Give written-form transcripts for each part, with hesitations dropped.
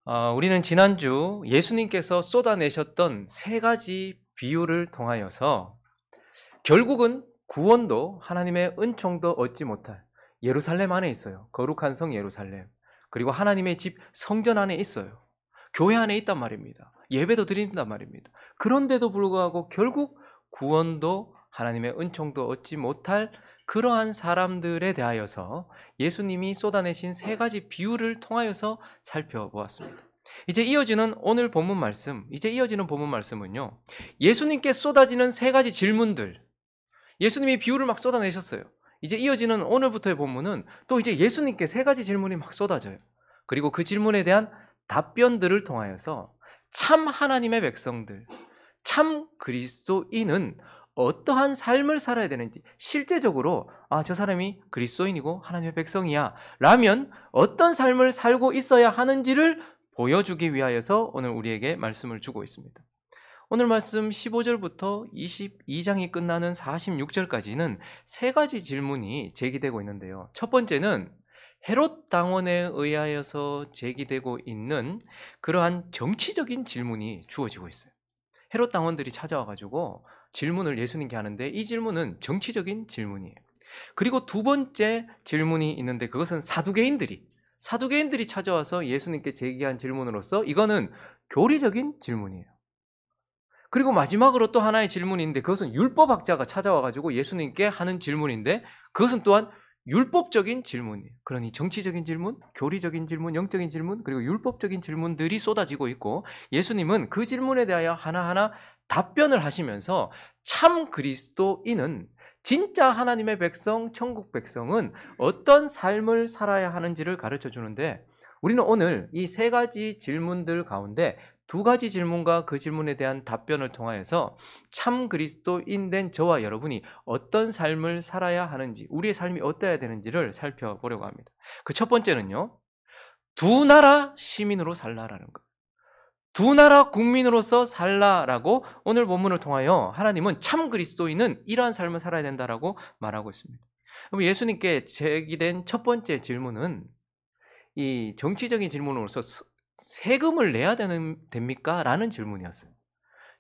우리는 지난주 예수님께서 쏟아내셨던 세 가지 비유를 통하여서 결국은 구원도 하나님의 은총도 얻지 못할 예루살렘 안에 있어요. 거룩한 성 예루살렘. 그리고 하나님의 집 성전 안에 있어요. 교회 안에 있단 말입니다. 예배도 드린단 말입니다. 그런데도 불구하고 결국 구원도 하나님의 은총도 얻지 못할 그러한 사람들에 대하여서 예수님이 쏟아내신 세 가지 비유를 통하여서 살펴보았습니다. 이제 이어지는 본문 말씀은요. 예수님께 쏟아지는 세 가지 질문들. 예수님이 비유를 막 쏟아내셨어요. 이제 이어지는 오늘부터의 본문은 또 이제 예수님께 세 가지 질문이 막 쏟아져요. 그리고 그 질문에 대한 답변들을 통하여서 참 하나님의 백성들, 참 그리스도인은 어떠한 삶을 살아야 되는지, 실제적으로 저 사람이 그리스도인이고 하나님의 백성이야 라면 어떤 삶을 살고 있어야 하는지를 보여주기 위하여서 오늘 우리에게 말씀을 주고 있습니다. 오늘 말씀 15절부터 22장이 끝나는 46절까지는 세 가지 질문이 제기되고 있는데요. 첫 번째는 헤롯 당원에 의하여서 제기되고 있는 그러한 정치적인 질문이 주어지고 있어요. 헤롯 당원들이 찾아와가지고 질문을 예수님께 하는데 이 질문은 정치적인 질문이에요. 그리고 두 번째 질문이 있는데 그것은 사두개인들이 찾아와서 예수님께 제기한 질문으로서 이거는 교리적인 질문이에요. 그리고 마지막으로 또 하나의 질문인데 그것은 율법학자가 찾아와가지고 예수님께 하는 질문인데 그것은 또한 율법적인 질문이에요. 그러니 정치적인 질문, 교리적인 질문, 영적인 질문, 그리고 율법적인 질문들이 쏟아지고 있고 예수님은 그 질문에 대하여 하나하나 답변을 하시면서 참 그리스도인은 진짜 하나님의 백성, 천국 백성은 어떤 삶을 살아야 하는지를 가르쳐 주는데 우리는 오늘 이 세 가지 질문들 가운데 두 가지 질문과 그 질문에 대한 답변을 통하여서 참 그리스도인 된 저와 여러분이 어떤 삶을 살아야 하는지, 우리의 삶이 어떠해야 되는지를 살펴보려고 합니다. 그 첫 번째는요, 두 나라 시민으로 살라라는 거예요. 두 나라 국민으로서 살라라고 오늘 본문을 통하여 하나님은 참 그리스도인은 이러한 삶을 살아야 된다라고 말하고 있습니다. 예수님께 제기된 첫 번째 질문은 이 정치적인 질문으로서 세금을 내야 됩니까? 라는 질문이었어요.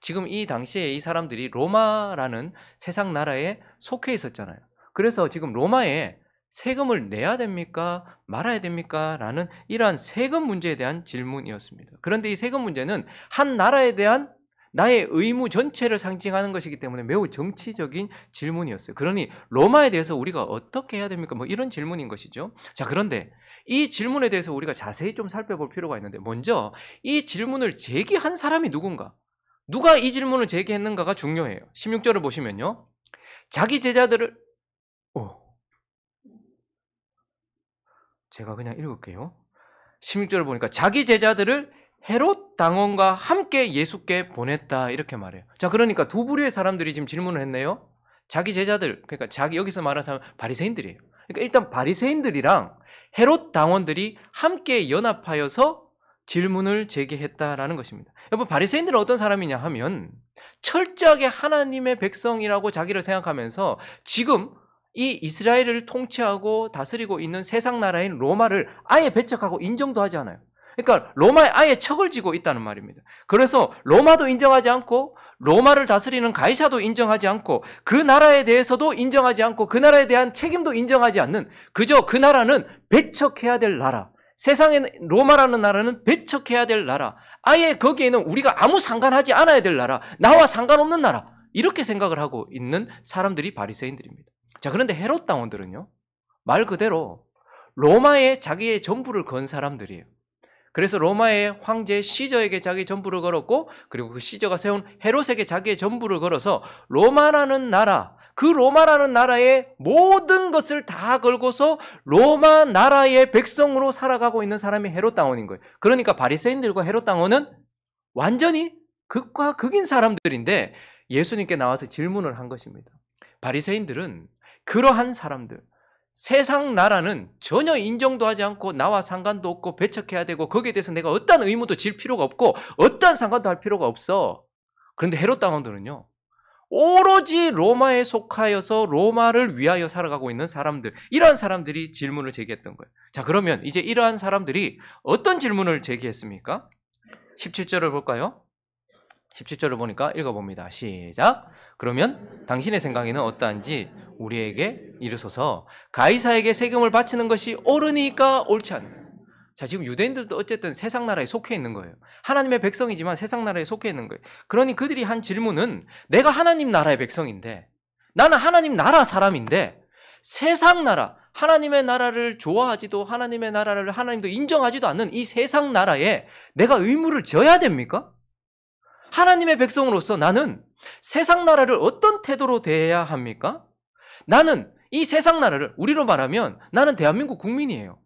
지금 이 당시에 이 사람들이 로마라는 세상 나라에 속해 있었잖아요. 그래서 지금 로마에 세금을 내야 됩니까? 말아야 됩니까? 라는 이러한 세금 문제에 대한 질문이었습니다. 그런데 이 세금 문제는 한 나라에 대한 나의 의무 전체를 상징하는 것이기 때문에 매우 정치적인 질문이었어요. 그러니 로마에 대해서 우리가 어떻게 해야 됩니까? 이런 질문인 것이죠. 자, 그런데 이 질문에 대해서 우리가 자세히 좀 살펴볼 필요가 있는데 먼저 이 질문을 제기한 사람이 누군가? 누가 이 질문을 제기했는가가 중요해요. 16절을 보시면요. 자기 제자들을 제가 그냥 읽을게요. 16절을 보니까 자기 제자들을 헤롯 당원과 함께 예수께 보냈다 이렇게 말해요. 자, 그러니까 두 부류의 사람들이 지금 질문을 했네요. 자기 제자들, 그러니까 여기서 말하는 사람은 바리새인들이에요. 그러니까 일단 바리새인들이랑 헤롯 당원들이 함께 연합하여서 질문을 제기했다라는 것입니다. 여러분, 바리새인들은 어떤 사람이냐 하면 철저하게 하나님의 백성이라고 자기를 생각하면서 지금 이 이스라엘을 통치하고 다스리고 있는 세상 나라인 로마를 아예 배척하고 인정도 하지 않아요. 그러니까 로마에 아예 척을 지고 있다는 말입니다. 그래서 로마도 인정하지 않고 로마를 다스리는 가이사도 인정하지 않고 그 나라에 대해서도 인정하지 않고 그 나라에 대한 책임도 인정하지 않는, 그저 그 나라는 배척해야 될 나라, 세상에 로마라는 나라는 배척해야 될 나라, 아예 거기에는 우리가 아무 상관하지 않아야 될 나라, 나와 상관없는 나라, 이렇게 생각을 하고 있는 사람들이 바리새인들입니다. 자, 그런데 헤롯 당원들은요, 말 그대로 로마에 자기의 전부를 건 사람들이에요. 그래서 로마의 황제 시저에게 자기의 전부를 걸었고, 그리고 그 시저가 세운 헤롯에게 자기의 전부를 걸어서 로마라는 나라, 그 로마라는 나라의 모든 것을 다 걸고서 로마 나라의 백성으로 살아가고 있는 사람이 헤롯 당원인 거예요. 그러니까 바리새인들과 헤롯 당원은 완전히 극과 극인 사람들인데 예수님께 나와서 질문을 한 것입니다. 바리새인들은 그러한 사람들, 세상 나라는 전혀 인정도 하지 않고 나와 상관도 없고 배척해야 되고 거기에 대해서 내가 어떠한 의무도 질 필요가 없고 어떠한 상관도 할 필요가 없어. 그런데 헤롯 당원들은요, 오로지 로마에 속하여서 로마를 위하여 살아가고 있는 사람들, 이러한 사람들이 질문을 제기했던 거예요. 자, 그러면 이제 이러한 사람들이 어떤 질문을 제기했습니까? 17절을 볼까요? 17절을 보니까 읽어봅니다. 시작. 그러면 당신의 생각에는 어떠한지 우리에게 이르소서. 가이사에게 세금을 바치는 것이 옳으니까 옳지 않느냐. 자, 지금 유대인들도 어쨌든 세상 나라에 속해 있는 거예요. 하나님의 백성이지만 세상 나라에 속해 있는 거예요. 그러니 그들이 한 질문은, 내가 하나님 나라의 백성인데, 나는 하나님 나라 사람인데 세상 나라, 하나님의 나라를 좋아하지도 하나님의 나라를 하나님도 인정하지도 않는 이 세상 나라에 내가 의무를 져야 됩니까? 하나님의 백성으로서 나는 세상 나라를 어떤 태도로 대해야 합니까? 나는 이 세상 나라를, 우리로 말하면 나는 대한민국 국민이에요.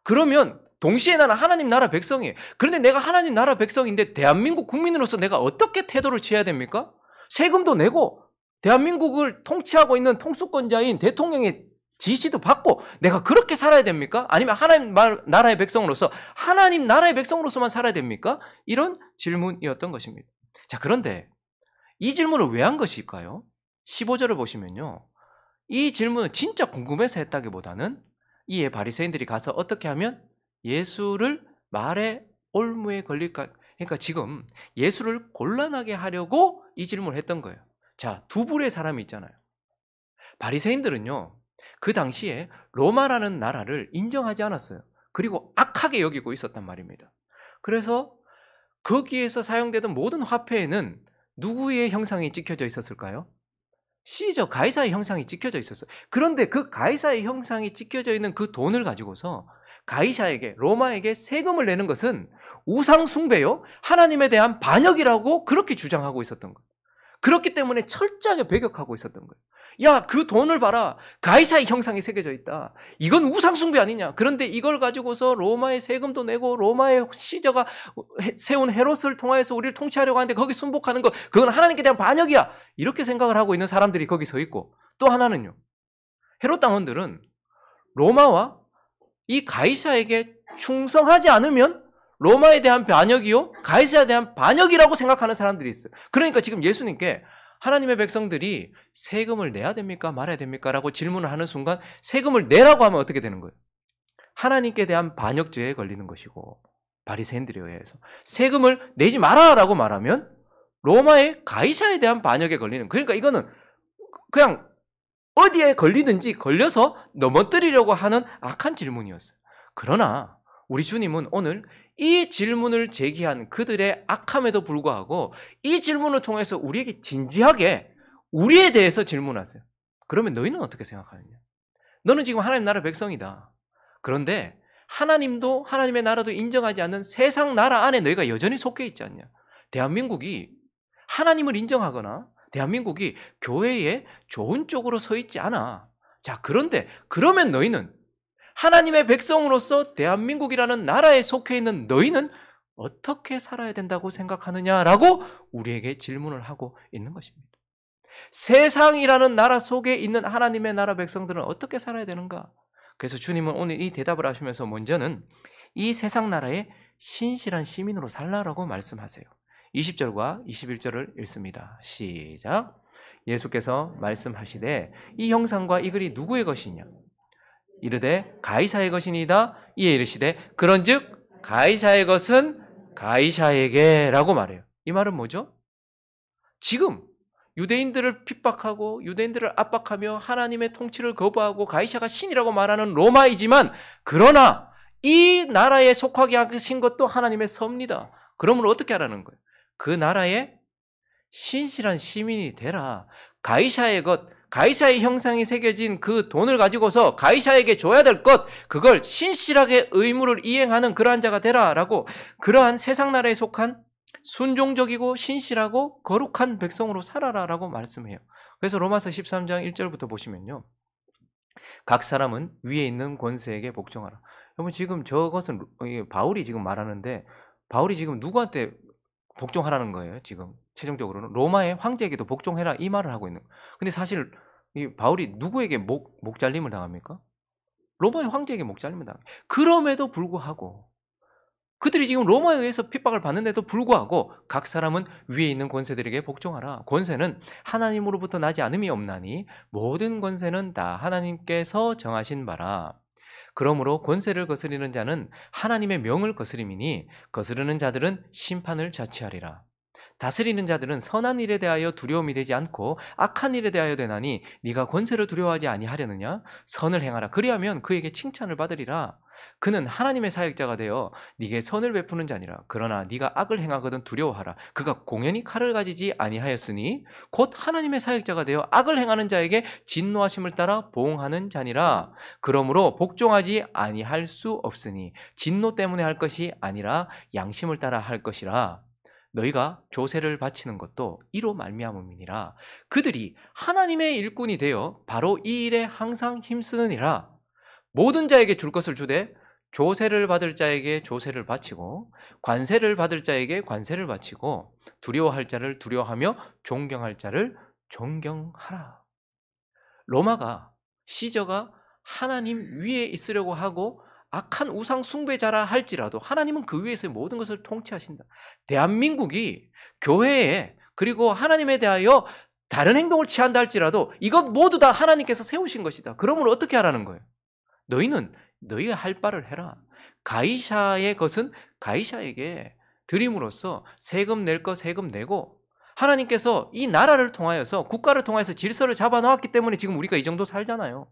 그러면 동시에 나는 하나님 나라 백성이에요. 그런데 내가 하나님 나라 백성인데 대한민국 국민으로서 내가 어떻게 태도를 취해야 됩니까? 세금도 내고 대한민국을 통치하고 있는 통수권자인 대통령의 지시도 받고 내가 그렇게 살아야 됩니까? 아니면 하나님 나라의 백성으로서 하나님 나라의 백성으로서만 살아야 됩니까? 이런 질문이었던 것입니다. 자, 그런데 이 질문을 왜 한 것일까요? 15절을 보시면요, 이 질문은 진짜 궁금해서 했다기보다는 이 바리새인들이 가서 어떻게 하면 예수를 말의 올무에 걸릴까, 그러니까 지금 예수를 곤란하게 하려고 이 질문을 했던 거예요. 자, 두 부류의 사람이 있잖아요. 바리새인들은요, 그 당시에 로마라는 나라를 인정하지 않았어요. 그리고 악하게 여기고 있었단 말입니다. 그래서 거기에서 사용되던 모든 화폐에는 누구의 형상이 찍혀져 있었을까요? 시저 가이사의 형상이 찍혀져 있었어요. 그런데 그 가이사의 형상이 찍혀져 있는 그 돈을 가지고서 가이사에게, 로마에게 세금을 내는 것은 우상 숭배요, 하나님에 대한 반역이라고 그렇게 주장하고 있었던 거예요. 그렇기 때문에 철저하게 배격하고 있었던 거예요. 야, 그 돈을 봐라. 가이사의 형상이 새겨져 있다. 이건 우상 숭배 아니냐. 그런데 이걸 가지고서 로마의 세금도 내고 로마의 시저가 세운 헤롯을 통하여서 우리를 통치하려고 하는데 거기 순복하는 거, 그건 하나님께 대한 반역이야. 이렇게 생각을 하고 있는 사람들이 거기 서 있고, 또 하나는요, 헤롯 당원들은 로마와 이 가이사에게 충성하지 않으면 로마에 대한 반역이요, 가이사에 대한 반역이라고 생각하는 사람들이 있어요. 그러니까 지금 예수님께 하나님의 백성들이 세금을 내야 됩니까? 말아야 됩니까? 라고 질문을 하는 순간 세금을 내라고 하면 어떻게 되는 거예요? 하나님께 대한 반역죄에 걸리는 것이고, 바리새인들에 의해서 세금을 내지 마라라고 말하면 로마의 가이사에 대한 반역에 걸리는, 그러니까 이거는 그냥 어디에 걸리든지 걸려서 넘어뜨리려고 하는 악한 질문이었어요. 그러나 우리 주님은 오늘 이 질문을 제기한 그들의 악함에도 불구하고 이 질문을 통해서 우리에게 진지하게 우리에 대해서 질문하세요. 그러면 너희는 어떻게 생각하느냐? 너는 지금 하나님 나라 백성이다. 그런데 하나님도 하나님의 나라도 인정하지 않는 세상 나라 안에 너희가 여전히 속해 있지 않냐? 대한민국이 하나님을 인정하거나 대한민국이 교회에 좋은 쪽으로 서 있지 않아. 자, 그런데 그러면 너희는, 하나님의 백성으로서 대한민국이라는 나라에 속해 있는 너희는 어떻게 살아야 된다고 생각하느냐라고 우리에게 질문을 하고 있는 것입니다. 세상이라는 나라 속에 있는 하나님의 나라 백성들은 어떻게 살아야 되는가? 그래서 주님은 오늘 이 대답을 하시면서 먼저는 이 세상 나라의 신실한 시민으로 살라라고 말씀하세요. 20절과 21절을 읽습니다. 시작. 예수께서 말씀하시되 이 형상과 이 글이 누구의 것이냐? 이르되 가이사의 것이니이다. 이에 이르시되 그런즉 가이사의 것은 가이사에게 라고 말해요. 이 말은 뭐죠? 지금 유대인들을 핍박하고 유대인들을 압박하며 하나님의 통치를 거부하고 가이사가 신이라고 말하는 로마이지만, 그러나 이 나라에 속하게 하신 것도 하나님의 섭니다. 그러므로 어떻게 하라는 거예요? 그 나라의 신실한 시민이 되라. 가이사의 것, 가이사의 형상이 새겨진 그 돈을 가지고서 가이사에게 줘야 될 것, 그걸 신실하게 의무를 이행하는 그러한 자가 되라라고, 그러한 세상 나라에 속한 순종적이고 신실하고 거룩한 백성으로 살아라라고 말씀해요. 그래서 로마서 13장 1절부터 보시면요, 각 사람은 위에 있는 권세에게 복종하라. 여러분, 지금 저것은 바울이 지금 말하는데, 바울이 지금 누구한테 복종하라는 거예요? 지금 최종적으로는 로마의 황제에게도 복종해라 이 말을 하고 있는 거예요. 근데 사실 이 바울이 누구에게 목 잘림을 당합니까? 로마의 황제에게 목 잘림을 당합니다. 그럼에도 불구하고 그들이 지금 로마에 의해서 핍박을 받는데도 불구하고 각 사람은 위에 있는 권세들에게 복종하라. 권세는 하나님으로부터 나지 않음이 없나니 모든 권세는 다 하나님께서 정하신 바라. 그러므로 권세를 거스리는 자는 하나님의 명을 거스림이니 거스르는 자들은 심판을 자취하리라. 다스리는 자들은 선한 일에 대하여 두려움이 되지 않고 악한 일에 대하여 되나니 네가 권세를 두려워하지 아니하려느냐? 선을 행하라. 그리하면 그에게 칭찬을 받으리라. 그는 하나님의 사역자가 되어 네게 선을 베푸는 자니라. 그러나 네가 악을 행하거든 두려워하라. 그가 공연히 칼을 가지지 아니하였으니 곧 하나님의 사역자가 되어 악을 행하는 자에게 진노하심을 따라 보응하는 자니라. 그러므로 복종하지 아니할 수 없으니 진노 때문에 할 것이 아니라 양심을 따라 할 것이라. 너희가 조세를 바치는 것도 이로 말미암음이니라. 그들이 하나님의 일꾼이 되어 바로 이 일에 항상 힘쓰느니라. 모든 자에게 줄 것을 주되 조세를 받을 자에게 조세를 바치고 관세를 받을 자에게 관세를 바치고 두려워할 자를 두려워하며 존경할 자를 존경하라. 로마가 시저가 하나님 위에 있으려고 하고 악한 우상 숭배자라 할지라도 하나님은 그 위에서 모든 것을 통치하신다. 대한민국이 교회에 그리고 하나님에 대하여 다른 행동을 취한다 할지라도 이것 모두 다 하나님께서 세우신 것이다. 그러므로 어떻게 하라는 거예요? 너희는 너희가 할 바를 해라. 가이사의 것은 가이사에게 드림으로써 세금 낼 거 세금 내고 하나님께서 이 나라를 통하여서 국가를 통하여서 질서를 잡아놓았기 때문에 지금 우리가 이 정도 살잖아요.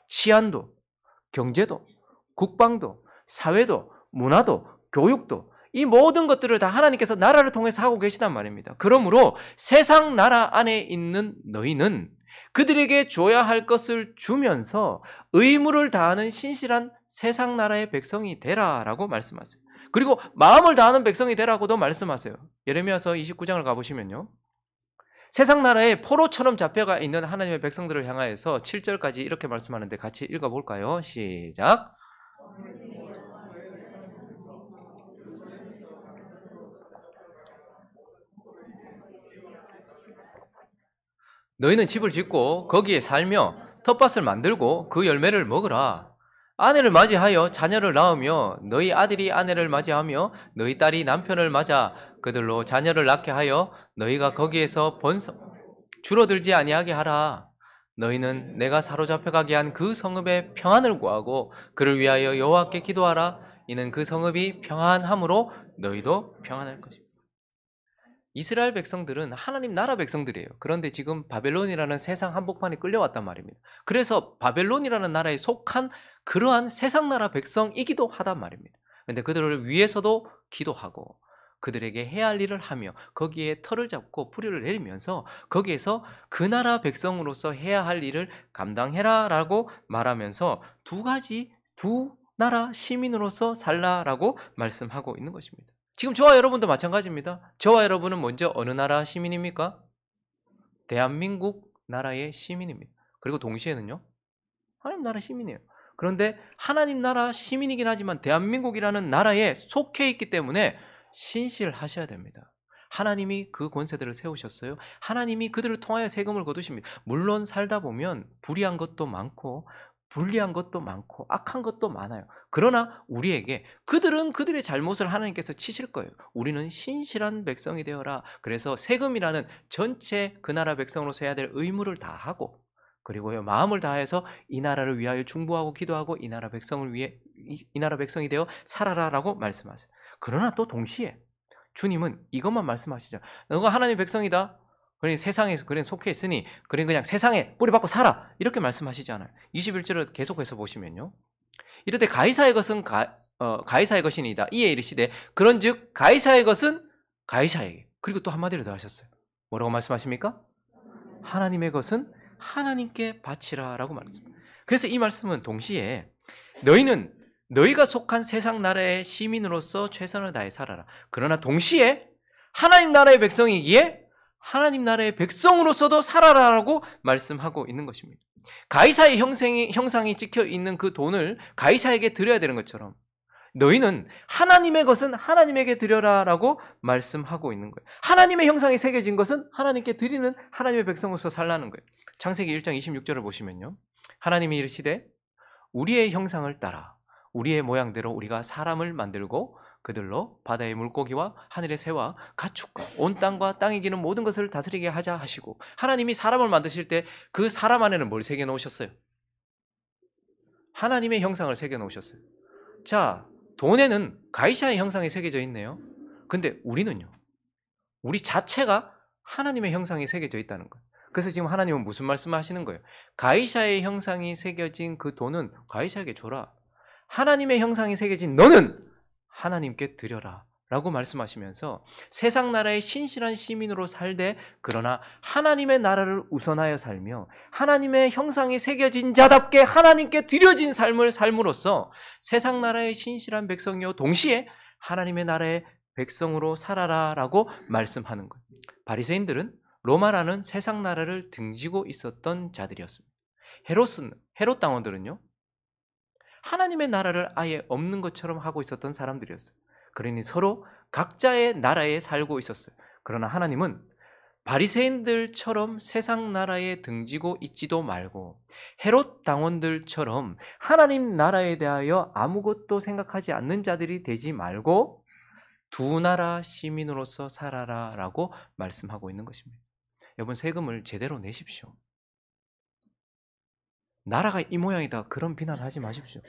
치안도, 경제도, 국방도, 사회도, 문화도, 교육도 이 모든 것들을 다 하나님께서 나라를 통해서 하고 계시단 말입니다. 그러므로 세상 나라 안에 있는 너희는 그들에게 줘야 할 것을 주면서 의무를 다하는 신실한 세상 나라의 백성이 되라라고 말씀하세요. 그리고 마음을 다하는 백성이 되라고도 말씀하세요. 예레미야서 29장을 가보시면요. 세상 나라에 포로처럼 잡혀가 있는 하나님의 백성들을 향하여서 7절까지 이렇게 말씀하는데 같이 읽어볼까요? 시작. 너희는 집을 짓고 거기에 살며 텃밭을 만들고 그 열매를 먹으라. 아내를 맞이하여 자녀를 낳으며 너희 아들이 아내를 맞이하며 너희 딸이 남편을 맞아 그들로 자녀를 낳게 하여 너희가 거기에서 줄어들지 아니하게 하라. 너희는 내가 사로잡혀가게 한 그 성읍의 평안을 구하고 그를 위하여 여호와께 기도하라. 이는 그 성읍이 평안함으로 너희도 평안할 것입니다. 이스라엘 백성들은 하나님 나라 백성들이에요. 그런데 지금 바벨론이라는 세상 한복판에 끌려왔단 말입니다. 그래서 바벨론이라는 나라에 속한 그러한 세상 나라 백성이기도 하단 말입니다. 그런데 그들을 위해서도 기도하고 그들에게 해야 할 일을 하며 거기에 털을 잡고 뿌리를 내리면서 거기에서 그 나라 백성으로서 해야 할 일을 감당해라라고 말하면서 두 나라 시민으로서 살라라고 말씀하고 있는 것입니다. 지금 저와 여러분도 마찬가지입니다. 저와 여러분은 먼저 어느 나라 시민입니까? 대한민국 나라의 시민입니다. 그리고 동시에는요, 하나님 나라 시민이에요. 그런데 하나님 나라 시민이긴 하지만 대한민국이라는 나라에 속해 있기 때문에 신실하셔야 됩니다. 하나님이 그 권세들을 세우셨어요. 하나님이 그들을 통하여 세금을 거두십니다. 물론 살다 보면 불의한 것도 많고 불리한 것도 많고 악한 것도 많아요. 그러나 우리에게 그들은 그들의 잘못을 하나님께서 치실 거예요. 우리는 신실한 백성이 되어라. 그래서 세금이라는 전체 그 나라 백성으로서 해야 될 의무를 다하고 그리고요 마음을 다해서 이 나라를 위하여 중보하고 기도하고 이 나라 백성을 위해 이 나라 백성이 되어 살아라라고 말씀하세요. 그러나 또 동시에 주님은 이것만 말씀하시죠. 너가 하나님의 백성이다. 그러니 세상에서 그래 속해 있으니 그냥 세상에 뿌리 박고 살아 이렇게 말씀하시지 않아요. 21절을 계속해서 보시면요. 이럴 때 가이사의 것은 가이사의 것이니이다. 이에 이르시되 그런즉 가이사의 것은 가이사에게. 그리고 또 한마디를 더 하셨어요. 뭐라고 말씀하십니까? 하나님의 것은 하나님께 바치라라고 말했습니다. 그래서 이 말씀은 동시에 너희는 너희가 속한 세상 나라의 시민으로서 최선을 다해 살아라. 그러나 동시에 하나님 나라의 백성이기에 하나님 나라의 백성으로서도 살아라라고 말씀하고 있는 것입니다. 가이사의 형상이 찍혀 있는 그 돈을 가이사에게 드려야 되는 것처럼 너희는 하나님의 것은 하나님에게 드려라라고 말씀하고 있는 거예요. 하나님의 형상이 새겨진 것은 하나님께 드리는 하나님의 백성으로서 살라는 거예요. 창세기 1장 26절을 보시면요. 하나님이 이르시되 우리의 형상을 따라 우리의 모양대로 우리가 사람을 만들고 그들로 바다의 물고기와 하늘의 새와 가축과 온 땅과 땅에 기는 모든 것을 다스리게 하자 하시고, 하나님이 사람을 만드실 때 그 사람 안에는 뭘 새겨 놓으셨어요? 하나님의 형상을 새겨 놓으셨어요. 자, 돈에는 가이샤의 형상이 새겨져 있네요. 근데 우리는요, 우리 자체가 하나님의 형상이 새겨져 있다는 거예요. 그래서 지금 하나님은 무슨 말씀을 하시는 거예요? 가이샤의 형상이 새겨진 그 돈은 가이샤에게 줘라. 하나님의 형상이 새겨진 너는 하나님께 드려라 라고 말씀하시면서 세상 나라의 신실한 시민으로 살되, 그러나 하나님의 나라를 우선하여 살며 하나님의 형상이 새겨진 자답게 하나님께 드려진 삶을 삶으로써 세상 나라의 신실한 백성이요 동시에 하나님의 나라의 백성으로 살아라 라고 말씀하는 거예요. 바리새인들은 로마라는 세상 나라를 등지고 있었던 자들이었습니다. 헤롯 당원들은요, 하나님의 나라를 아예 없는 것처럼 하고 있었던 사람들이었어요. 그러니 서로 각자의 나라에 살고 있었어요. 그러나 하나님은 바리새인들처럼 세상 나라에 등지고 있지도 말고 헤롯 당원들처럼 하나님 나라에 대하여 아무것도 생각하지 않는 자들이 되지 말고 두 나라 시민으로서 살아라 라고 말씀하고 있는 것입니다. 여러분, 세금을 제대로 내십시오. 나라가 이 모양이다 그런 비난하지 마십시오.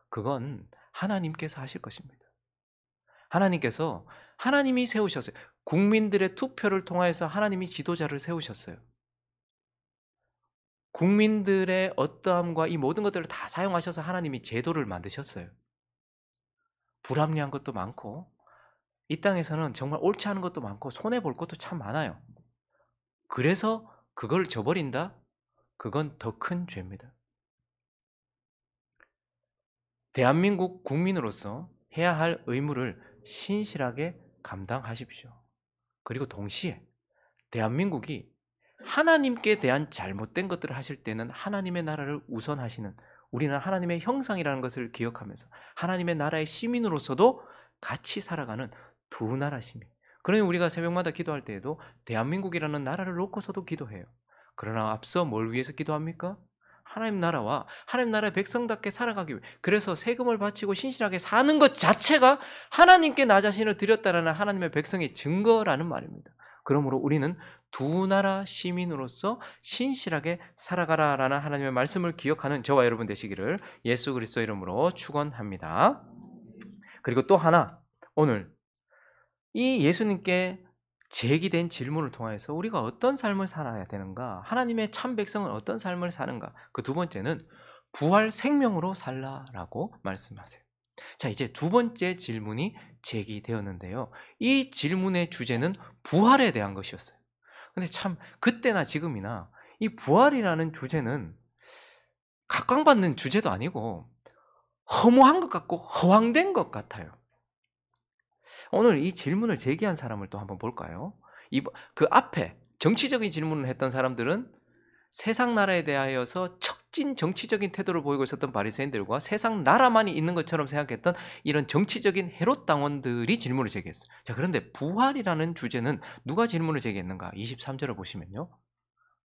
그건 하나님께서 하실 것입니다. 하나님께서, 하나님이 세우셨어요. 국민들의 투표를 통하여서 하나님이 지도자를 세우셨어요. 국민들의 어떠함과 이 모든 것들을 다 사용하셔서 하나님이 제도를 만드셨어요. 불합리한 것도 많고 이 땅에서는 정말 옳지 않은 것도 많고 손해볼 것도 참 많아요. 그래서 그걸 저버린다? 그건 더 큰 죄입니다. 대한민국 국민으로서 해야 할 의무를 신실하게 감당하십시오. 그리고 동시에 대한민국이 하나님께 대한 잘못된 것들을 하실 때는 하나님의 나라를 우선하시는, 우리는 하나님의 형상이라는 것을 기억하면서 하나님의 나라의 시민으로서도 같이 살아가는 두 나라 시민. 그러니 우리가 새벽마다 기도할 때에도 대한민국이라는 나라를 놓고서도 기도해요. 그러나 앞서 뭘 위해서 기도합니까? 하나님 나라와 하나님 나라의 백성답게 살아가기 위해. 그래서 세금을 바치고 신실하게 사는 것 자체가 하나님께 나 자신을 드렸다라는 하나님의 백성의 증거라는 말입니다. 그러므로 우리는 두 나라 시민으로서 신실하게 살아가라라는 하나님의 말씀을 기억하는 저와 여러분 되시기를 예수 그리스도 이름으로 축원합니다. 그리고 또 하나, 오늘 이 예수님께 제기된 질문을 통해서 우리가 어떤 삶을 살아야 되는가, 하나님의 참 백성은 어떤 삶을 사는가, 그 두 번째는 부활 생명으로 살라라고 말씀하세요. 자, 이제 두 번째 질문이 제기되었는데요. 이 질문의 주제는 부활에 대한 것이었어요. 근데 참 그때나 지금이나 이 부활이라는 주제는 각광받는 주제도 아니고 허무한 것 같고 허황된 것 같아요. 오늘 이 질문을 제기한 사람을 또 한번 볼까요? 그 앞에 정치적인 질문을 했던 사람들은 세상 나라에 대하여서 척진 정치적인 태도를 보이고 있었던 바리새인들과 세상 나라만이 있는 것처럼 생각했던 이런 정치적인 헤롯 당원들이 질문을 제기했어요. 자, 그런데 부활이라는 주제는 누가 질문을 제기했는가? 23절을 보시면요.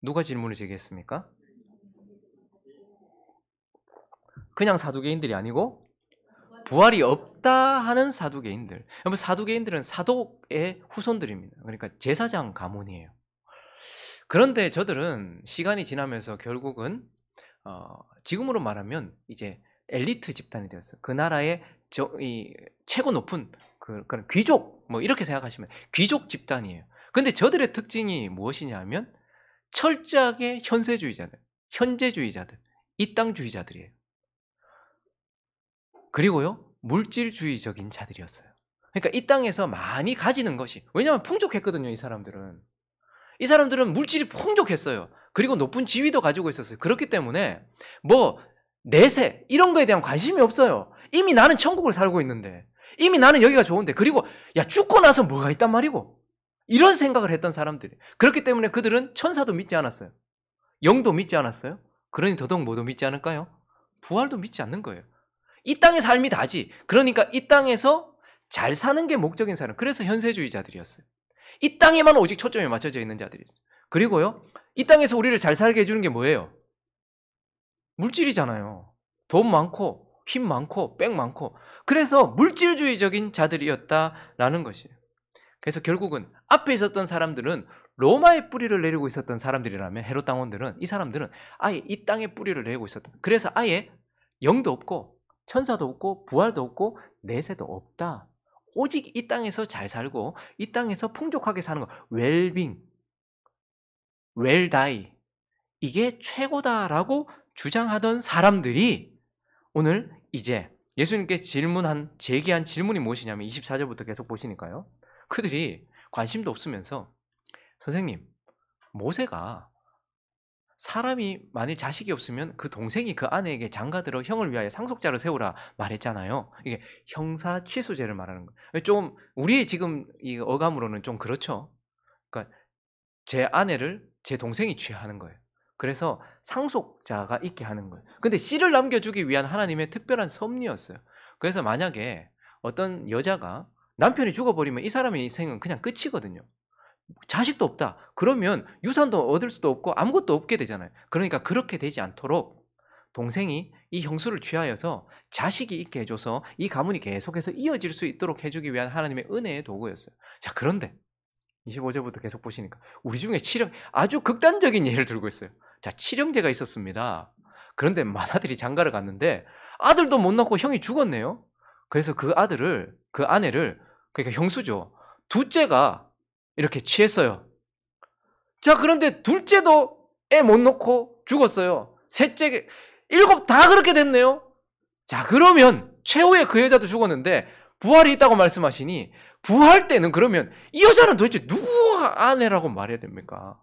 누가 질문을 제기했습니까? 그냥 사두개인들이 아니고 부활이 없다 하는 사두개인들. 여러분, 사두개인들은 사독의 후손들입니다. 그러니까 제사장 가문이에요. 그런데 저들은 시간이 지나면서 결국은 지금으로 말하면 이제 엘리트 집단이 되었어요. 그 나라의 최고 높은 그런 귀족, 뭐 이렇게 생각하시면 귀족 집단이에요. 근데 저들의 특징이 무엇이냐면 철저하게 현세주의자들, 현재주의자들, 이 땅주의자들이에요. 그리고요, 물질주의적인 자들이었어요. 그러니까 이 땅에서 많이 가지는 것이, 왜냐하면 풍족했거든요. 이 사람들은 물질이 풍족했어요. 그리고 높은 지위도 가지고 있었어요. 그렇기 때문에 뭐 내세 이런 거에 대한 관심이 없어요. 이미 나는 천국을 살고 있는데, 이미 나는 여기가 좋은데, 그리고 야 죽고 나서 뭐가 있단 말이고, 이런 생각을 했던 사람들이. 그렇기 때문에 그들은 천사도 믿지 않았어요. 영도 믿지 않았어요. 그러니 더더욱 뭐도 믿지 않을까요? 부활도 믿지 않는 거예요. 이 땅의 삶이 다지. 그러니까 이 땅에서 잘 사는 게 목적인 사람. 그래서 현세주의자들이었어요. 이 땅에만 오직 초점이 맞춰져 있는 자들이죠. 그리고요, 이 땅에서 우리를 잘 살게 해주는 게 뭐예요? 물질이잖아요. 돈 많고 힘 많고 빽 많고 그래서 물질주의적인 자들이었다라는 것이에요. 그래서 결국은 앞에 있었던 사람들은 로마의 뿌리를 내리고 있었던 사람들이라면 헤롯 당원들은 이 사람들은 아예 이 땅에 뿌리를 내리고 있었던 그래서 아예 영도 없고 천사도 없고 부활도 없고 내세도 없다. 오직 이 땅에서 잘 살고 이 땅에서 풍족하게 사는 거 웰빙, 웰다이 이게 최고다라고 주장하던 사람들이 오늘 이제 예수님께 제기한 질문이 무엇이냐면 24절부터 계속 보시니까요. 그들이 관심도 없으면서 선생님, 모세가 사람이 만일 자식이 없으면 그 동생이 그 아내에게 장가들어 형을 위하여 상속자를 세우라 말했잖아요. 이게 형사 취수제를 말하는 거예요. 좀 우리의 지금 이 어감으로는 좀 그렇죠. 그러니까 제 아내를 제 동생이 취하는 거예요. 그래서 상속자가 있게 하는 거예요. 근데 씨를 남겨주기 위한 하나님의 특별한 섭리였어요. 그래서 만약에 어떤 여자가 남편이 죽어버리면 이 사람의 인생은 그냥 끝이거든요. 자식도 없다. 그러면 유산도 얻을 수도 없고 아무것도 없게 되잖아요. 그러니까 그렇게 되지 않도록 동생이 이 형수를 취하여서 자식이 있게 해줘서 이 가문이 계속해서 이어질 수 있도록 해주기 위한 하나님의 은혜의 도구였어요. 자, 그런데 25절부터 계속 보시니까 우리 중에 아주 극단적인 예를 들고 있어요. 자, 칠형제가 있었습니다. 그런데 맏아들이 장가를 갔는데 아들도 못 낳고 형이 죽었네요. 그래서 그 아내를 그러니까 형수죠. 둘째가 이렇게 취했어요. 자, 그런데 둘째도 애 못 놓고 죽었어요. 셋째, 7 다 그렇게 됐네요. 자, 그러면 최후의 그 여자도 죽었는데 부활이 있다고 말씀하시니 부활 때는 그러면 이 여자는 도대체 누구 아내라고 말해야 됩니까?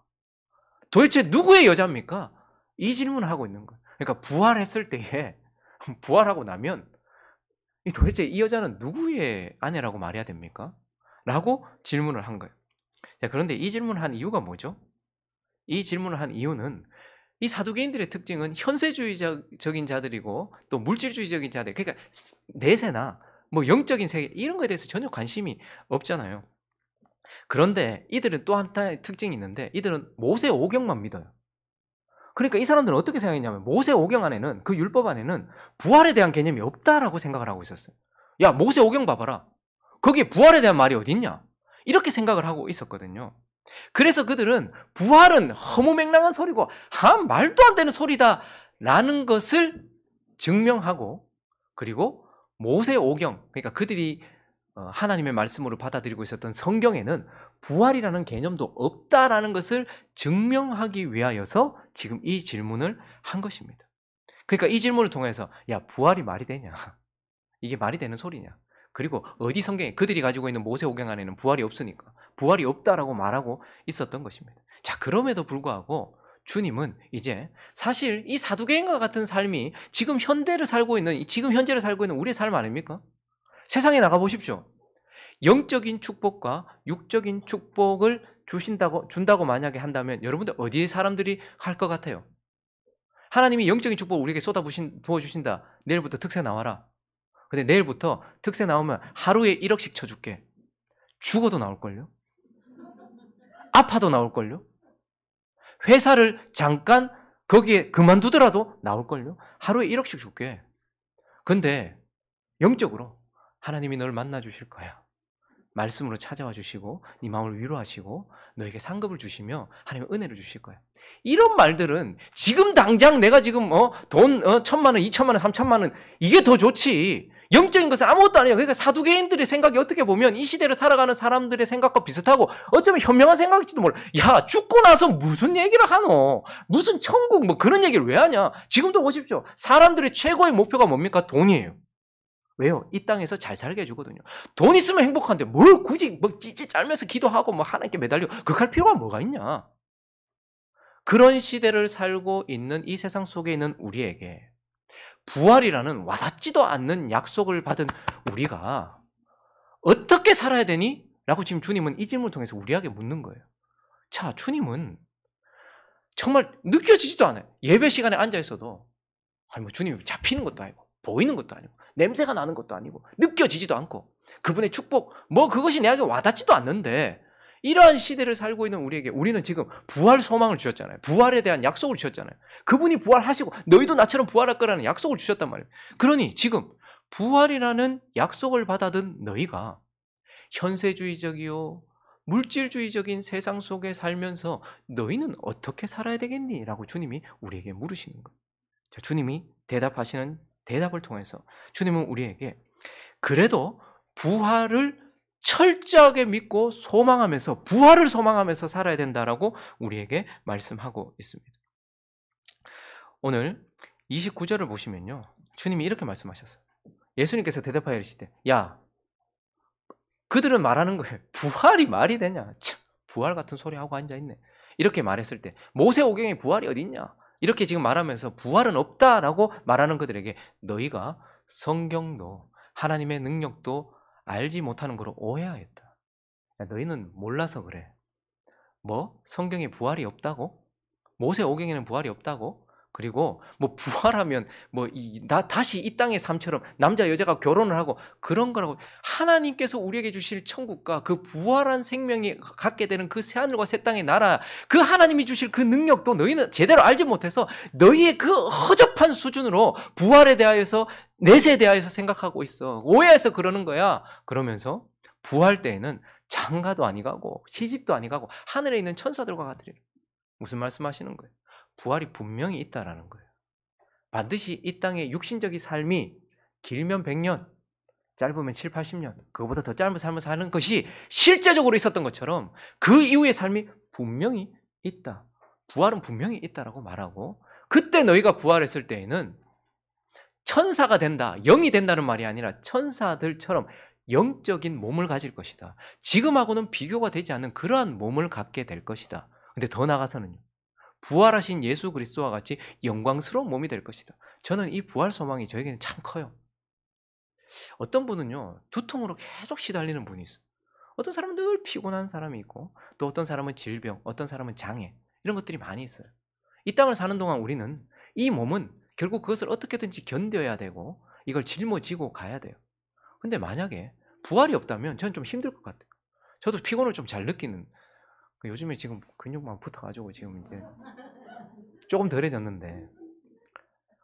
도대체 누구의 여자입니까? 이 질문을 하고 있는 거예요. 그러니까 부활했을 때에 부활하고 나면 도대체 이 여자는 누구의 아내라고 말해야 됩니까? 라고 질문을 한 거예요. 자, 그런데 이 질문을 한 이유가 뭐죠? 이 질문을 한 이유는 이 사두개인들의 특징은 현세주의적인 자들이고 또 물질주의적인 자들, 그러니까 내세나 뭐 영적인 세계 이런 거에 대해서 전혀 관심이 없잖아요. 그런데 이들은 또 하나의 특징이 있는데 이들은 모세 오경만 믿어요. 그러니까 이 사람들은 어떻게 생각했냐면 모세 오경 안에는 그 율법 안에는 부활에 대한 개념이 없다라고 생각을 하고 있었어요. 야, 모세 오경 봐봐라. 거기에 부활에 대한 말이 어디 있냐? 이렇게 생각을 하고 있었거든요. 그래서 그들은 부활은 허무맹랑한 소리고 말도 안 되는 소리다라는 것을 증명하고 그리고 모세 오경, 그러니까 그들이 하나님의 말씀으로 받아들이고 있었던 성경에는 부활이라는 개념도 없다라는 것을 증명하기 위하여서 지금 이 질문을 한 것입니다. 그러니까 이 질문을 통해서 야, 부활이 말이 되냐? 이게 말이 되는 소리냐? 그리고 어디 성경에 그들이 가지고 있는 모세오경 안에는 부활이 없으니까 부활이 없다라고 말하고 있었던 것입니다. 자, 그럼에도 불구하고 주님은 이제 사실 이 사두개인과 같은 삶이 지금 현재를 살고 있는 우리의 삶 아닙니까? 세상에 나가보십시오. 영적인 축복과 육적인 축복을 준다고 만약에 한다면 여러분들 어디에 사람들이 할 것 같아요? 하나님이 영적인 축복을 우리에게 부어주신다. 내일부터 특세 나와라. 근데 내일부터 특세 나오면 하루에 1억씩 쳐줄게. 죽어도 나올걸요? 아파도 나올걸요? 회사를 잠깐 거기에 그만두더라도 나올걸요? 하루에 1억씩 줄게. 근데 영적으로 하나님이 너를 만나주실 거야. 말씀으로 찾아와 주시고 네 마음을 위로하시고 너에게 상급을 주시며 하나님의 은혜를 주실 거야. 이런 말들은 지금 당장 내가 지금 돈 1,000만 원, 2,000만 원, 3,000만 원 이게 더 좋지. 영적인 것은 아무것도 아니에요. 그러니까 사두개인들의 생각이 어떻게 보면 이 시대를 살아가는 사람들의 생각과 비슷하고 어쩌면 현명한 생각일지도 몰라. 야, 죽고 나서 무슨 얘기를 하노? 무슨 천국 뭐 그런 얘기를 왜 하냐? 지금도 보십시오. 사람들의 최고의 목표가 뭡니까? 돈이에요. 왜요? 이 땅에서 잘 살게 해주거든요. 돈 있으면 행복한데 뭘 굳이 찌찌 짤면서 기도하고 하나님께 매달려 그할 필요가 뭐가 있냐? 그런 시대를 살고 있는 이 세상 속에 있는 우리에게 부활이라는 와닿지도 않는 약속을 받은 우리가 어떻게 살아야 되니? 라고 지금 주님은 이 질문을 통해서 우리에게 묻는 거예요. 자, 주님은 정말 느껴지지도 않아요. 예배 시간에 앉아있어도 주님이 잡히는 것도 아니고 보이는 것도 아니고 냄새가 나는 것도 아니고 느껴지지도 않고 그분의 축복 그것이 내게 와닿지도 않는데 이러한 시대를 살고 있는 우리에게 우리는 지금 부활 소망을 주셨잖아요. 부활에 대한 약속을 주셨잖아요. 그분이 부활하시고 너희도 나처럼 부활할 거라는 약속을 주셨단 말이에요. 그러니 지금 부활이라는 약속을 받아든 너희가 현세주의적이요 물질주의적인 세상 속에 살면서 너희는 어떻게 살아야 되겠니? 라고 주님이 우리에게 물으시는 거예요. 자, 주님이 대답하시는 대답을 통해서 주님은 우리에게 그래도 부활을 철저하게 믿고 소망하면서 부활을 소망하면서 살아야 된다라고 우리에게 말씀하고 있습니다. 오늘 29절을 보시면요. 주님이 이렇게 말씀하셨어요. 예수님께서 대답하여 이르시되 야 그들은 말하는 거예요. 부활이 말이 되냐? 참, 부활 같은 소리 하고 앉아있네. 이렇게 말했을 때 모세오경에 부활이 어디 있냐? 이렇게 지금 말하면서 부활은 없다라고 말하는 그들에게 너희가 성경도 하나님의 능력도 알지 못하는 거로 오해하였다. 야, 너희는 몰라서 그래. 뭐 성경에 부활이 없다고? 모세오경에는 부활이 없다고? 그리고 뭐 부활하면 다시 이 땅의 삶처럼 남자 여자가 결혼을 하고 그런 거라고 하나님께서 우리에게 주실 천국과 그 부활한 생명이 갖게 되는 그 새하늘과 새 땅의 나라 그 하나님이 주실 그 능력도 너희는 제대로 알지 못해서 너희의 그 허접한 수준으로 부활에 대하여서 내세에 대하여서 생각하고 있어. 오해해서 그러는 거야. 그러면서 부활 때에는 장가도 아니 가고 시집도 아니 가고 하늘에 있는 천사들과 같으리라. 무슨 말씀하시는 거예요? 부활이 분명히 있다라는 거예요. 반드시 이 땅의 육신적인 삶이 길면 100년, 짧으면 7, 80년, 그거보다 더 짧은 삶을 사는 것이 실제적으로 있었던 것처럼 그 이후의 삶이 분명히 있다. 부활은 분명히 있다라고 말하고 그때 너희가 부활했을 때에는 천사가 된다, 영이 된다는 말이 아니라 천사들처럼 영적인 몸을 가질 것이다. 지금하고는 비교가 되지 않는 그러한 몸을 갖게 될 것이다. 근데 더 나아가서는요. 부활하신 예수 그리스도와 같이 영광스러운 몸이 될 것이다. 저는 이 부활 소망이 저에게는 참 커요. 어떤 분은요. 두통으로 계속 시달리는 분이 있어요. 어떤 사람은 늘 피곤한 사람이 있고 또 어떤 사람은 질병, 어떤 사람은 장애 이런 것들이 많이 있어요. 이 땅을 사는 동안 우리는 이 몸은 결국 그것을 어떻게든지 견뎌야 되고 이걸 짊어지고 가야 돼요. 근데 만약에 부활이 없다면 저는 좀 힘들 것 같아요. 저도 피곤을 좀 잘 느끼는 요즘에 지금 근육만 붙어가지고 지금 이제 조금 덜해졌는데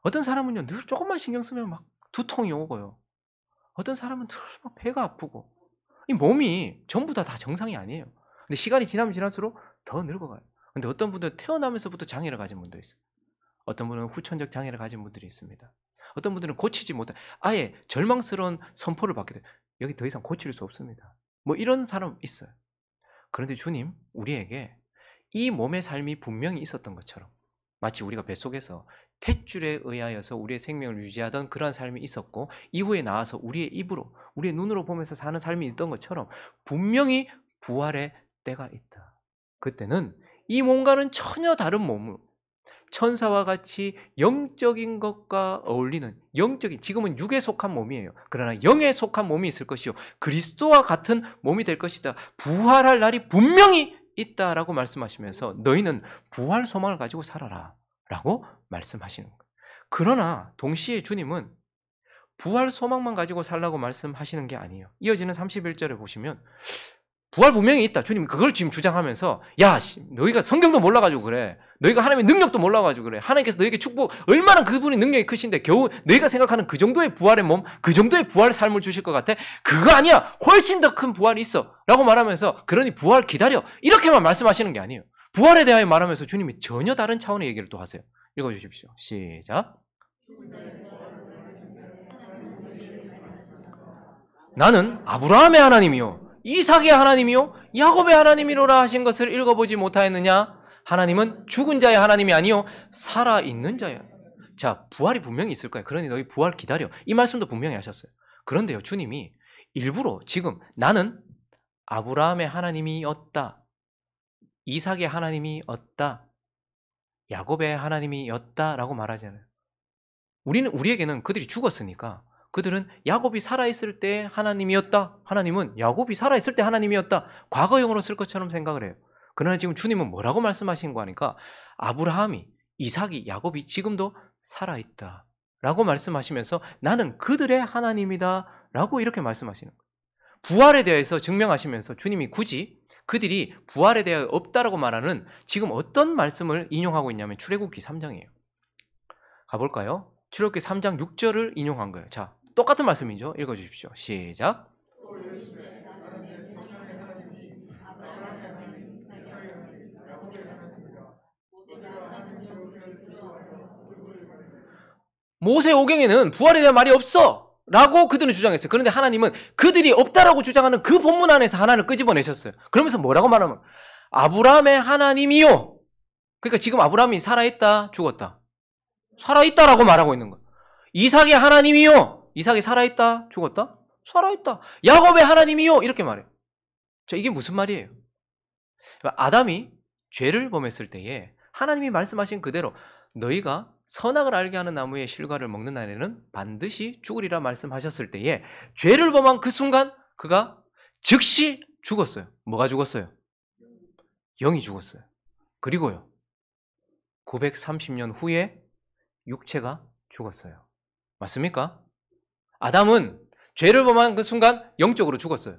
어떤 사람은요 늘 조금만 신경 쓰면 막 두통이 오고요. 어떤 사람은 늘 막 배가 아프고 이 몸이 전부 다 정상이 아니에요. 근데 시간이 지나면 지날수록 더 늙어가요. 근데 어떤 분들은 태어나면서부터 장애를 가진 분도 있어요. 어떤 분은 후천적 장애를 가진 분들이 있습니다. 어떤 분들은 고치지 못한 아예 절망스러운 선포를 받게 돼요. 여기 더 이상 고칠 수 없습니다. 뭐 이런 사람 있어요. 그런데 주님 우리에게 이 몸의 삶이 분명히 있었던 것처럼 마치 우리가 뱃속에서 탯줄에 의하여서 우리의 생명을 유지하던 그러한 삶이 있었고 이후에 나와서 우리의 입으로 우리의 눈으로 보면서 사는 삶이 있던 것처럼 분명히 부활의 때가 있다. 그때는 이 몸과는 전혀 다른 몸으로 천사와 같이 영적인 것과 어울리는 영적인 지금은 육에 속한 몸이에요. 그러나 영에 속한 몸이 있을 것이요 그리스도와 같은 몸이 될 것이다. 부활할 날이 분명히 있다라고 말씀하시면서 너희는 부활 소망을 가지고 살아라 라고 말씀하시는 거예요. 그러나 동시에 주님은 부활 소망만 가지고 살라고 말씀하시는 게 아니에요. 이어지는 31절에 보시면 부활 분명히 있다. 주님이 그걸 지금 주장하면서 야 너희가 성경도 몰라가지고 그래. 너희가 하나님의 능력도 몰라가지고 그래. 하나님께서 너희에게 축복 얼마나 그분이 능력이 크신데 겨우 너희가 생각하는 그 정도의 부활의 몸 그 정도의 부활의 삶을 주실 것 같아? 그거 아니야. 훨씬 더 큰 부활이 있어 라고 말하면서 그러니 부활 기다려 이렇게만 말씀하시는 게 아니에요. 부활에 대하여 말하면서 주님이 전혀 다른 차원의 얘기를 또 하세요. 읽어주십시오. 시작. 나는 아브라함의 하나님이요 이삭의 하나님이요 야곱의 하나님이로라 하신 것을 읽어보지 못하였느냐? 하나님은 죽은 자의 하나님이 아니요 살아있는 자예요. 자, 부활이 분명히 있을 거예요. 그러니 너희 부활 기다려. 이 말씀도 분명히 하셨어요. 그런데요 주님이 일부러 지금 나는 아브라함의 하나님이었다, 이삭의 하나님이었다, 야곱의 하나님이었다라고 말하잖아요. 우리에게는 그들이 죽었으니까 그들은 야곱이 살아있을 때 하나님이었다. 하나님은 야곱이 살아있을 때 하나님이었다. 과거형으로 쓸 것처럼 생각을 해요. 그러나 지금 주님은 뭐라고 말씀하신 거 하니까 아브라함이, 이삭이, 야곱이 지금도 살아있다 라고 말씀하시면서 나는 그들의 하나님이다 라고 이렇게 말씀하시는 거예요. 부활에 대해서 증명하시면서 주님이 굳이 그들이 부활에 대하여 없다라고 말하는 지금 어떤 말씀을 인용하고 있냐면 출애굽기 3장이에요. 가볼까요? 출애굽기 3장 6절을 인용한 거예요. 자, 똑같은 말씀이죠. 읽어주십시오. 시작. 모세오경에는 부활에 대한 말이 없어 라고 그들은 주장했어요. 그런데 하나님은 그들이 없다라고 주장하는 그 본문 안에서 하나를 끄집어내셨어요. 그러면서 뭐라고 말하면 아브라함의 하나님이요. 그러니까 지금 아브라함이 살아있다, 죽었다? 살아있다라고 말하고 있는 거예요. 이삭의 하나님이요. 이삭이 살아있다, 죽었다? 살아있다. 야곱의 하나님이요. 이렇게 말해요. 자, 이게 무슨 말이에요? 아담이 죄를 범했을 때에 하나님이 말씀하신 그대로 너희가 선악을 알게 하는 나무의 실과를 먹는 날에는 반드시 죽으리라 말씀하셨을 때에 죄를 범한 그 순간 그가 즉시 죽었어요. 뭐가 죽었어요? 영이 죽었어요. 그리고요 930년 후에 육체가 죽었어요. 맞습니까? 아담은 죄를 범한 그 순간 영적으로 죽었어요.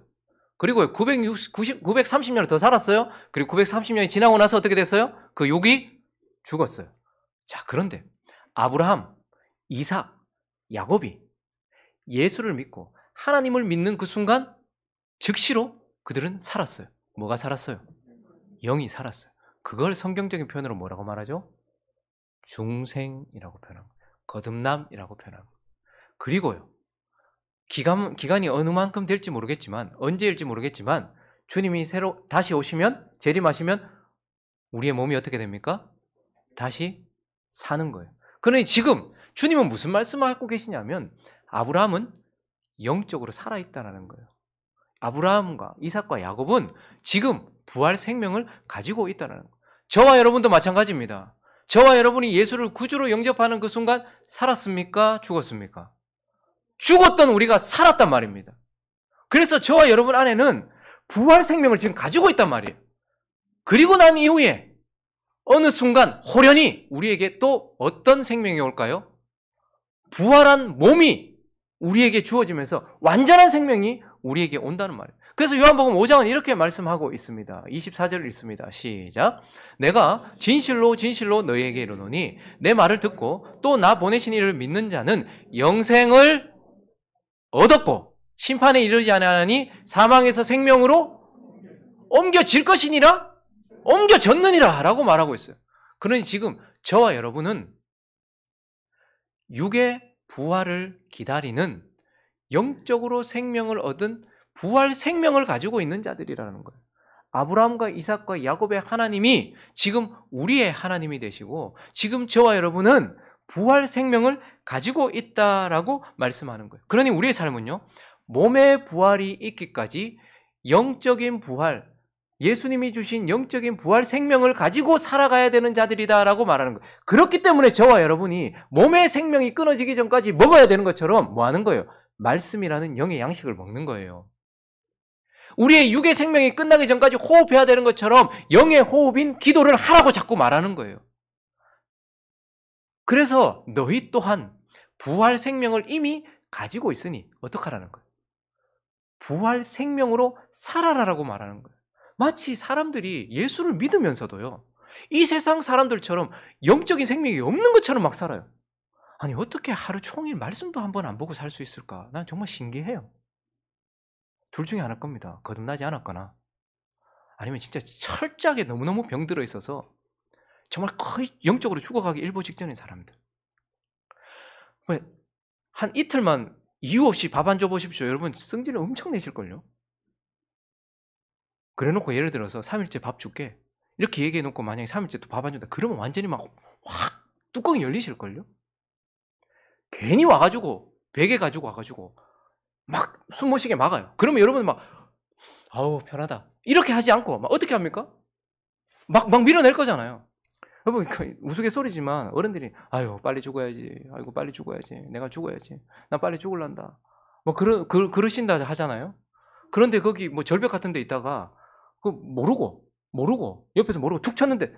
그리고 930년을 더 살았어요. 그리고 930년이 지나고 나서 어떻게 됐어요? 그 육이 죽었어요. 자, 그런데 아브라함, 이삭, 야곱이 예수를 믿고 하나님을 믿는 그 순간 즉시로 그들은 살았어요. 뭐가 살았어요? 영이 살았어요. 그걸 성경적인 표현으로 뭐라고 말하죠? 중생이라고 표현합니다. 거듭남이라고 표현합니다. 그리고요. 기간이 어느 만큼 될지 모르겠지만 언제일지 모르겠지만 주님이 새로 다시 오시면 재림하시면 우리의 몸이 어떻게 됩니까? 다시 사는 거예요. 그러니 지금 주님은 무슨 말씀을 하고 계시냐면 아브라함은 영적으로 살아있다는 거예요. 아브라함과 이삭과 야곱은 지금 부활 생명을 가지고 있다는 거예요. 저와 여러분도 마찬가지입니다. 저와 여러분이 예수를 구주로 영접하는 그 순간 살았습니까? 죽었습니까? 죽었던 우리가 살았단 말입니다. 그래서 저와 여러분 안에는 부활 생명을 지금 가지고 있단 말이에요. 그리고 난 이후에 어느 순간 호련히 우리에게 또 어떤 생명이 올까요? 부활한 몸이 우리에게 주어지면서 완전한 생명이 우리에게 온다는 말이에요. 그래서 요한복음 5장은 이렇게 말씀하고 있습니다. 24절을 읽습니다. 시작. 내가 진실로 진실로 너희에게 이르노니 내 말을 듣고 또 나 보내신 이를 믿는 자는 영생을 얻었고 심판에 이르지 아니하니 사망에서 생명으로 옮겨질 것이니라 옮겨졌느니라 라고 말하고 있어요. 그러니 지금 저와 여러분은 육의 부활을 기다리는 영적으로 생명을 얻은 부활 생명을 가지고 있는 자들이라는 거예요. 아브라함과 이삭과 야곱의 하나님이 지금 우리의 하나님이 되시고 지금 저와 여러분은 부활 생명을 가지고 있다라고 말씀하는 거예요. 그러니 우리의 삶은요, 몸의 부활이 있기까지 영적인 부활, 예수님이 주신 영적인 부활 생명을 가지고 살아가야 되는 자들이다라고 말하는 거예요. 그렇기 때문에 저와 여러분이 몸의 생명이 끊어지기 전까지 먹어야 되는 것처럼 뭐 하는 거예요? 말씀이라는 영의 양식을 먹는 거예요. 우리의 육의 생명이 끝나기 전까지 호흡해야 되는 것처럼 영의 호흡인 기도를 하라고 자꾸 말하는 거예요. 그래서 너희 또한 부활 생명을 이미 가지고 있으니 어떡하라는 거예요? 부활 생명으로 살아라라고 말하는 거예요. 마치 사람들이 예수를 믿으면서도요, 이 세상 사람들처럼 영적인 생명이 없는 것처럼 막 살아요. 아니 어떻게 하루 종일 말씀도 한 번 안 보고 살 수 있을까? 난 정말 신기해요. 둘 중에 하나일 겁니다. 거듭나지 않았거나 아니면 진짜 철저하게 너무너무 병들어 있어서 정말 거의 영적으로 죽어가기 일보 직전인 사람들. 왜? 한 이틀만 이유 없이 밥 안 줘보십시오. 여러분 성질을 엄청 내실걸요. 그래놓고 예를 들어서 3일째 밥 줄게 이렇게 얘기해놓고 만약에 3일째 또 밥 안 준다 그러면 완전히 막 확 뚜껑이 열리실걸요. 괜히 와가지고 베개 가지고 와가지고 막 숨 못 쉬게 막아요. 그러면 여러분 막 아우 편하다 이렇게 하지 않고 막 어떻게 합니까? 막 밀어낼 거잖아요. 여러분 우스갯소리지만 어른들이 아유 빨리 죽어야지, 아이고 빨리 죽어야지, 내가 죽어야지, 나 빨리 죽을란다 뭐 그러신다 하잖아요. 그런데 거기 뭐 절벽 같은 데 있다가 그 모르고 옆에서 모르고 툭 쳤는데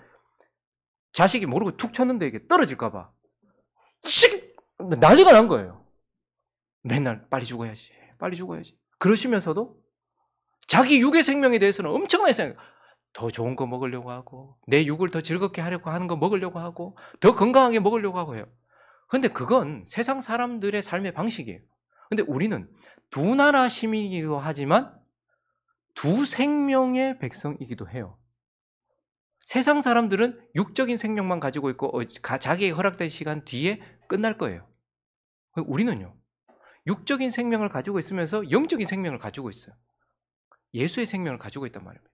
자식이 모르고 툭 쳤는데 이게 떨어질까 봐 난리가 난 거예요. 맨날 빨리 죽어야지 그러시면서도 자기 육의 생명에 대해서는 엄청나게 생각해요. 더 좋은 거 먹으려고 하고 내 육을 더 즐겁게 하려고 하는 거 먹으려고 하고 더 건강하게 먹으려고 하고 해요. 근데 그건 세상 사람들의 삶의 방식이에요. 근데 우리는 두 나라 시민이기도 하지만 두 생명의 백성이기도 해요. 세상 사람들은 육적인 생명만 가지고 있고 자기에게 허락된 시간 뒤에 끝날 거예요. 우리는요. 육적인 생명을 가지고 있으면서 영적인 생명을 가지고 있어요. 예수의 생명을 가지고 있단 말입니다.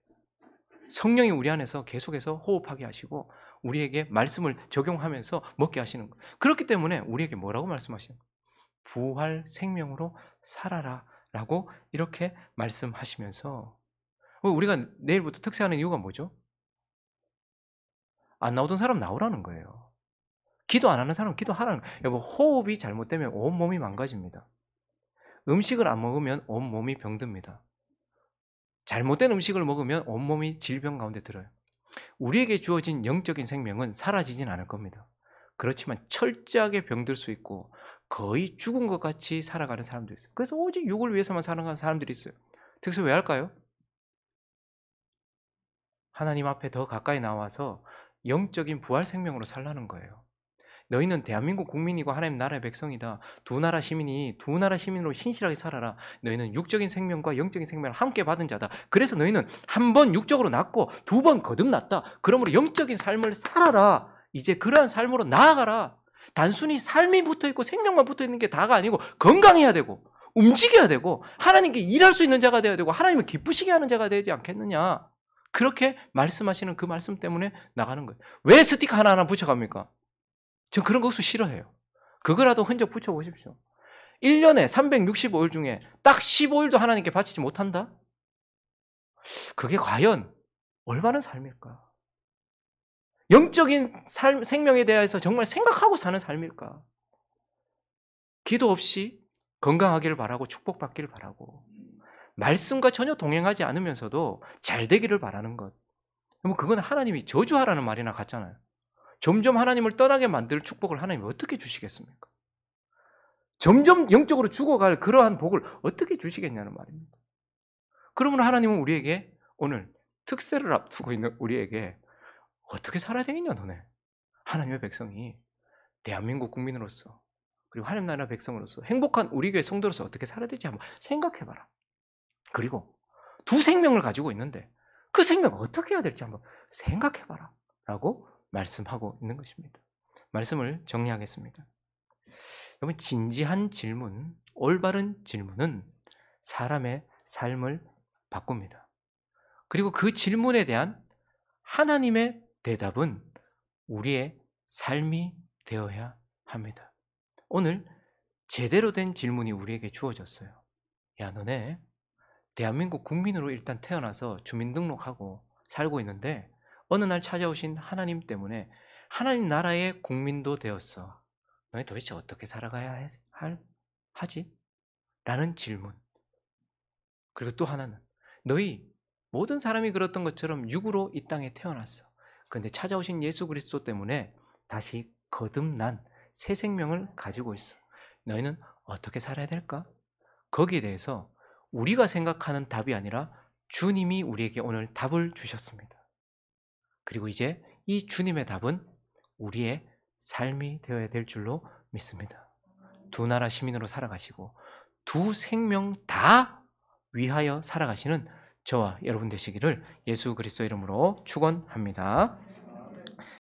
성령이 우리 안에서 계속해서 호흡하게 하시고 우리에게 말씀을 적용하면서 먹게 하시는 거예요. 그렇기 때문에 우리에게 뭐라고 말씀하시는 거예요? 부활 생명으로 살아라 라고 이렇게 말씀하시면서 우리가 내일부터 특세하는 이유가 뭐죠? 안 나오던 사람 나오라는 거예요. 기도 안 하는 사람 기도하라는 거예요. 여러분, 호흡이 잘못되면 온몸이 망가집니다. 음식을 안 먹으면 온몸이 병듭니다. 잘못된 음식을 먹으면 온몸이 질병 가운데 들어요. 우리에게 주어진 영적인 생명은 사라지진 않을 겁니다. 그렇지만 철저하게 병들 수 있고 거의 죽은 것 같이 살아가는 사람도 있어요. 그래서 오직 육을 위해서만 살아가는 사람들이 있어요. 특히 왜 할까요? 하나님 앞에 더 가까이 나와서 영적인 부활 생명으로 살라는 거예요. 너희는 대한민국 국민이고 하나님 나라의 백성이다. 두 나라 시민이 두 나라 시민으로 신실하게 살아라. 너희는 육적인 생명과 영적인 생명을 함께 받은 자다. 그래서 너희는 한 번 육적으로 낳고 두 번 거듭났다. 그러므로 영적인 삶을 살아라. 이제 그러한 삶으로 나아가라. 단순히 삶이 붙어있고 생명만 붙어있는 게 다가 아니고 건강해야 되고 움직여야 되고 하나님께 일할 수 있는 자가 되어야 되고 하나님을 기쁘시게 하는 자가 되지 않겠느냐. 그렇게 말씀하시는 그 말씀 때문에 나가는 거예요. 왜 스티커 하나하나 붙여갑니까? 저 그런 거 싫어해요. 그거라도 흔적 붙여보십시오. 1년에 365일 중에 딱 15일도 하나님께 바치지 못한다? 그게 과연 올바른 삶일까? 영적인 생명에 대해서 정말 생각하고 사는 삶일까? 기도 없이 건강하기를 바라고 축복받기를 바라고 말씀과 전혀 동행하지 않으면서도 잘 되기를 바라는 것. 그건 하나님이 저주하라는 말이나 같잖아요. 점점 하나님을 떠나게 만들 축복을 하나님이 어떻게 주시겠습니까? 점점 영적으로 죽어갈 그러한 복을 어떻게 주시겠냐는 말입니다. 그러면 하나님은 우리에게 오늘 특세를 앞두고 있는 우리에게 어떻게 살아야 되겠냐 너네. 하나님의 백성이 대한민국 국민으로서 그리고 하나님 나라 백성으로서 행복한 우리 교회 성도로서 어떻게 살아야 될지 한번 생각해봐라. 그리고 두 생명을 가지고 있는데 그 생명 어떻게 해야 될지 한번 생각해봐라 라고 말씀하고 있는 것입니다. 말씀을 정리하겠습니다. 여러분, 진지한 질문, 올바른 질문은 사람의 삶을 바꿉니다. 그리고 그 질문에 대한 하나님의 대답은 우리의 삶이 되어야 합니다. 오늘 제대로 된 질문이 우리에게 주어졌어요. 야, 너네 대한민국 국민으로 일단 태어나서 주민등록하고 살고 있는데 어느 날 찾아오신 하나님 때문에 하나님 나라의 국민도 되었어. 너희 도대체 어떻게 살아가야 하지? 라는 질문. 그리고 또 하나는 너희 모든 사람이 그랬던 것처럼 육으로 이 땅에 태어났어. 그런데 찾아오신 예수 그리스도 때문에 다시 거듭난 새 생명을 가지고 있어. 너희는 어떻게 살아야 될까? 거기에 대해서 우리가 생각하는 답이 아니라 주님이 우리에게 오늘 답을 주셨습니다. 그리고 이제 이 주님의 답은 우리의 삶이 되어야 될 줄로 믿습니다. 두 나라 시민으로 살아가시고 두 생명 다 위하여 살아가시는 저와 여러분 되시기를 예수 그리스도 이름으로 축원합니다.